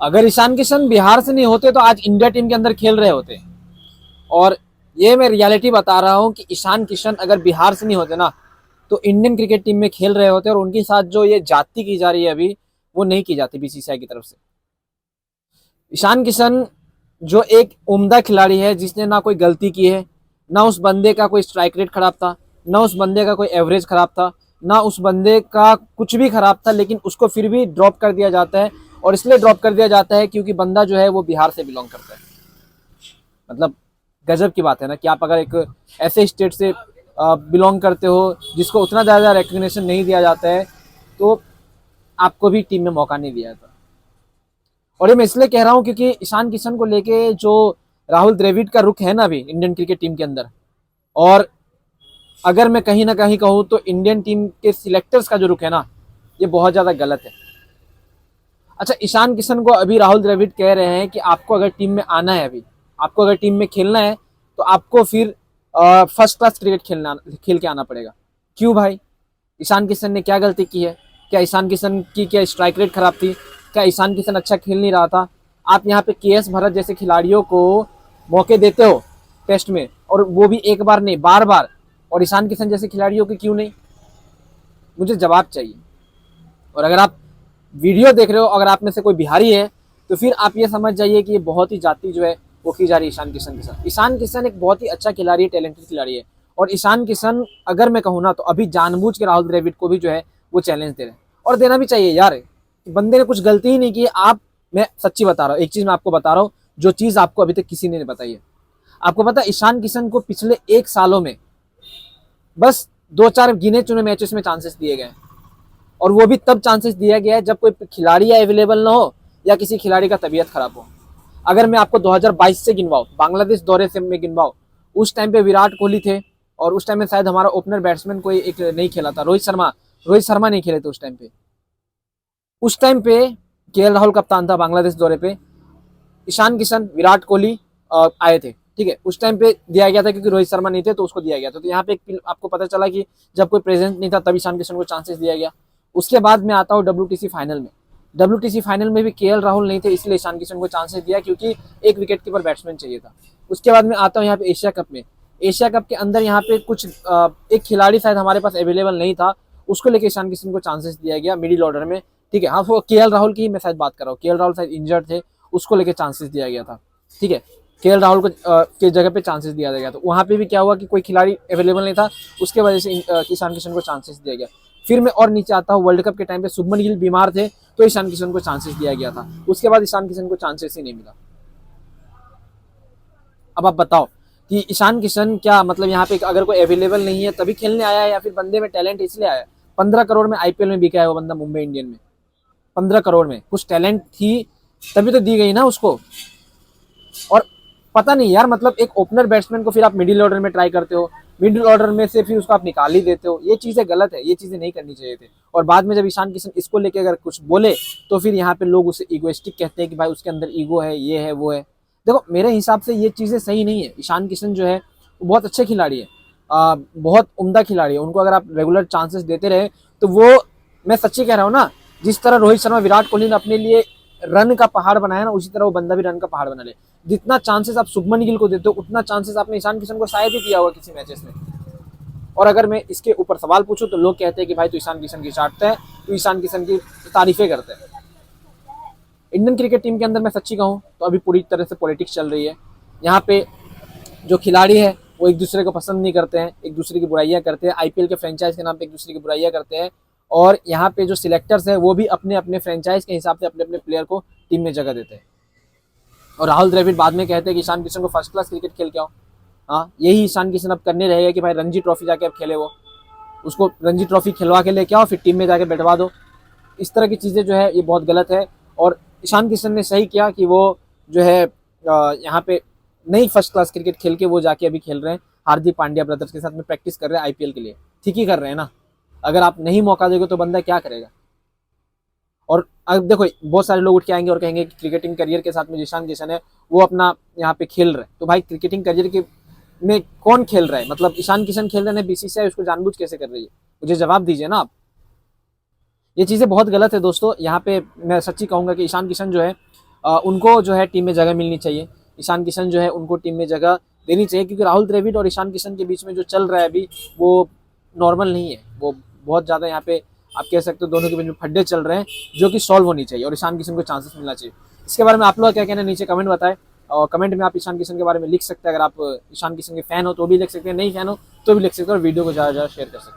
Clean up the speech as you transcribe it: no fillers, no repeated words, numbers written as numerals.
अगर ईशान किशन बिहार से नहीं होते तो आज इंडिया टीम के अंदर खेल रहे होते। और ये मैं रियलिटी बता रहा हूँ कि ईशान किशन अगर बिहार से नहीं होते ना तो इंडियन क्रिकेट टीम में खेल रहे होते, और उनके साथ जो ये जाति की जा रही है अभी, वो नहीं की जाती बीसीसीआई की तरफ से। ईशान किशन जो एक उम्दा खिलाड़ी है, जिसने ना कोई गलती की है, ना उस बंदे का कोई स्ट्राइक रेट खराब था, ना उस बंदे का कोई एवरेज खराब था, ना उस बंदे का कुछ भी खराब था, लेकिन उसको फिर भी ड्रॉप कर दिया जाता है। और इसलिए ड्रॉप कर दिया जाता है क्योंकि बंदा जो है वो बिहार से बिलोंग करता है। मतलब गजब की बात है ना कि आप अगर एक ऐसे स्टेट से बिलोंग करते हो जिसको उतना ज़्यादा रिकग्निशन नहीं दिया जाता है, तो आपको भी टीम में मौका नहीं दिया जाता। और ये मैं इसलिए कह रहा हूँ क्योंकि ईशान किशन को लेके जो राहुल द्रविड़ का रुख है ना अभी इंडियन क्रिकेट टीम के अंदर, और अगर मैं कहीं ना कहीं कहूँ तो इंडियन टीम के सिलेक्टर्स का जो रुख है ना, ये बहुत ज़्यादा गलत है। अच्छा, ईशान किशन को अभी राहुल द्रविड़ कह रहे हैं कि आपको अगर टीम में आना है, अभी आपको अगर टीम में खेलना है तो आपको फिर फर्स्ट क्लास क्रिकेट खेल के आना पड़ेगा। क्यों भाई? ईशान किशन ने क्या गलती की है? क्या ईशान किशन की क्या स्ट्राइक रेट खराब थी? क्या ईशान किशन अच्छा खेल नहीं रहा था? आप यहाँ पे के एस भरत जैसे खिलाड़ियों को मौके देते हो टेस्ट में, और वो भी एक बार नहीं बार बार, और ईशान किशन जैसे खिलाड़ियों के क्यों नहीं? मुझे जवाब चाहिए। और अगर आप वीडियो देख रहे हो, अगर आप में से कोई बिहारी है, तो फिर आप ये समझ जाइए कि ये बहुत ही जाति जो है वो की जा रही है ईशान किशन के साथ। ईशान किशन एक बहुत ही अच्छा खिलाड़ी है, टैलेंटेड खिलाड़ी है। और ईशान किशन अगर मैं कहूँ ना तो अभी जानबूझ के राहुल द्रविड़ को भी जो है वो चैलेंज दे रहे हैं, और देना भी चाहिए यार। बंदे ने कुछ गलती ही नहीं की। आप, मैं सच्ची बता रहा हूँ, एक चीज मैं आपको बता रहा हूँ जो चीज आपको अभी तक किसी ने नहीं बताई है। आपको पता है ईशान किशन को पिछले 1 सालों में बस 2-4 गिने चुने मैचेस में चांसेस दिए गए, और वो भी तब चांसेस दिया गया है जब कोई खिलाड़ी अवेलेबल ना हो या किसी खिलाड़ी का तबीयत खराब हो। अगर मैं आपको 2022 से गिनवाऊं, बांग्लादेश दौरे से मैं गिनवाऊं, उस टाइम पे विराट कोहली थे, और उस टाइम में शायद हमारा ओपनर बैट्समैन कोई एक नहीं खेला था, रोहित शर्मा नहीं खेले थे उस टाइम पे। उस टाइम पे के राहुल कप्तान था बांग्लादेश दौरे पे, ईशान किशन, विराट कोहली आए थे। ठीक है, उस टाइम पे दिया गया था क्योंकि रोहित शर्मा नहीं थे तो उसको दिया गया था। तो यहाँ पे आपको पता चला कि जब कोई प्रेजेंट नहीं था तब ईशान किशन को चांसेस दिया गया। उसके बाद में आता हूँ WTC फाइनल में। WTC फाइनल में भी के राहुल नहीं थे, इसलिए ईशान किशन को चांसेस दिया क्योंकि एक विकेट कीपर बैट्समैन चाहिए था। उसके बाद में आता हूँ यहाँ पे एशिया कप में। एशिया कप के अंदर यहाँ पे कुछ एक खिलाड़ी शायद हमारे पास अवेलेबल नहीं था, उसको लेकर ईशान किशन को चांसेस दिया गया मिडिल ऑर्डर में। ठीक है, हाँ, वो के राहुल की मैं शायद बात कर रहा हूँ, के राहुल शायद इंजर्ड थे, उसको लेकर चांसेस दिया गया था। ठीक है, के राहुल को के जगह पे चांसेस दिया गया। तो वहां पे भी क्या हुआ कि कोई खिलाड़ी अवेलेबल नहीं था, उसके वजह से ईशान किशन को चांसेस दिया गया। फिर मैं और नीचे आता हूँ, वर्ल्ड कप के टाइम पे शुभमन गिल बीमार थे तो ईशान किशन को चांसेस दिया गया था। उसके बाद ईशान किशन को चांसेस ही नहीं मिला। अब आप बताओ कि ईशान किशन क्या मतलब यहाँ पे अगर कोई अवेलेबल नहीं है तभी खेलने आया है, या फिर बंदे में टैलेंट इसलिए आया है? 15 करोड़ में आईपीएल में बिका है वो बंदा मुंबई इंडियन में। 15 करोड़ में कुछ टैलेंट थी तभी तो दी गई ना उसको। और पता नहीं यार, मतलब एक ओपनर बैट्समैन को फिर आप मिडिल ऑर्डर में ट्राई करते हो, मिडिल ऑर्डर में से फिर उसको आप निकाल ही देते हो। ये चीजें गलत है, ये चीजें नहीं करनी चाहिए थे। और बाद में जब ईशान किशन इसको लेके अगर कुछ बोले तो फिर यहाँ पे लोग उसे इगोइस्टिक कहते हैं कि भाई उसके अंदर ईगो है, ये है, वो है। देखो मेरे हिसाब से ये चीजें सही नहीं है। ईशान किशन जो है वो बहुत अच्छे खिलाड़ी है, बहुत उम्दा खिलाड़ी है। उनको अगर आप रेगुलर चांसेस देते रहे तो वो, मैं सच्ची कह रहा हूँ ना, जिस तरह रोहित शर्मा विराट कोहली ने अपने लिए रन का पहाड़ बनाया ना, उसी तरह वो बंदा भी रन का पहाड़ बना ले। जितना चांसेस आप शुभमन गिल को देते हो उतना चांसेस आपने ईशान किशन को शायद ही दिया होगा किसी मैचेस में। और अगर मैं इसके ऊपर सवाल पूछूं तो लोग कहते हैं कि भाई तू ईशान किशन की चाटता है, तू ईशान किशन की तारीफें करते हैं। इंडियन क्रिकेट टीम के अंदर मैं सच्ची कहूँ तो अभी पूरी तरह से पॉलिटिक्स चल रही है। यहाँ पे जो खिलाड़ी है वो एक दूसरे को पसंद नहीं करते हैं, एक दूसरे की बुराइयां करते हैं, आईपीएल के फ्रेंचाइज के नाम पे एक दूसरे की बुराइयां करते हैं। और यहाँ पे जो सिलेक्टर्स है वो भी अपने अपने फ्रेंचाइज के हिसाब से अपने अपने प्लेयर को टीम में जगह देते हैं। और राहुल द्रविड़ बाद में कहते हैं कि ईशान किशन को फर्स्ट क्लास क्रिकेट खेल के आओ। हाँ, यही ईशान किशन अब करने रहेगा कि भाई रणजी ट्रॉफी जाके अब खेले, वो उसको रणजी ट्रॉफी खिलवा के लेके आओ, फिर टीम में जाके बैठवा दो। इस तरह की चीज़ें जो है ये बहुत गलत है। और ईशान किशन ने सही किया कि वो जो है यहाँ पे नहीं फर्स्ट क्लास क्रिकेट खेल के वो जाके अभी खेल रहे हैं हार्दिक पांड्या ब्रदर्स के साथ में प्रैक्टिस कर रहे हैं आईपीएल के लिए। ठीक ही कर रहे हैं ना। अगर आप नहीं मौका दोगे तो बंदा क्या करेगा? और अब देखो बहुत सारे लोग उठ के आएंगे और कहेंगे कि क्रिकेटिंग करियर के साथ में ईशान किशन है वो अपना यहाँ पे खेल रहे हैं। तो भाई क्रिकेटिंग करियर के में कौन खेल रहा है? मतलब ईशान किशन खेल रहे हैं, बीसीसीआई उसको जानबूझ कैसे कर रही है? मुझे जवाब दीजिए ना आप। ये चीज़ें बहुत गलत है दोस्तों। यहाँ पे मैं सच्ची कहूँगा कि ईशान किशन जो है उनको जो है टीम में जगह मिलनी चाहिए। ईशान किशन जो है उनको टीम में जगह देनी चाहिए, क्योंकि राहुल द्रविड़ और ईशान किशन के बीच में जो चल रहा है अभी वो नॉर्मल नहीं है। वो बहुत ज़्यादा यहाँ पे आप कह सकते हो दोनों के बीच में फड्डे चल रहे हैं, जो कि सॉल्व होनी चाहिए और ईशान किशन को चांसेस मिलना चाहिए। इसके बारे में आप लोग क्या कहना है नीचे कमेंट बताएं, और कमेंट में आप ईशान किशन के बारे में लिख सकते हैं। अगर आप ईशान किशन के फैन हो तो भी लिख सकते हैं, नहीं फैन हो तो भी लिख सकते हैं, और वीडियो को ज़्यादा से ज़्यादा शेयर कर सकते हैं।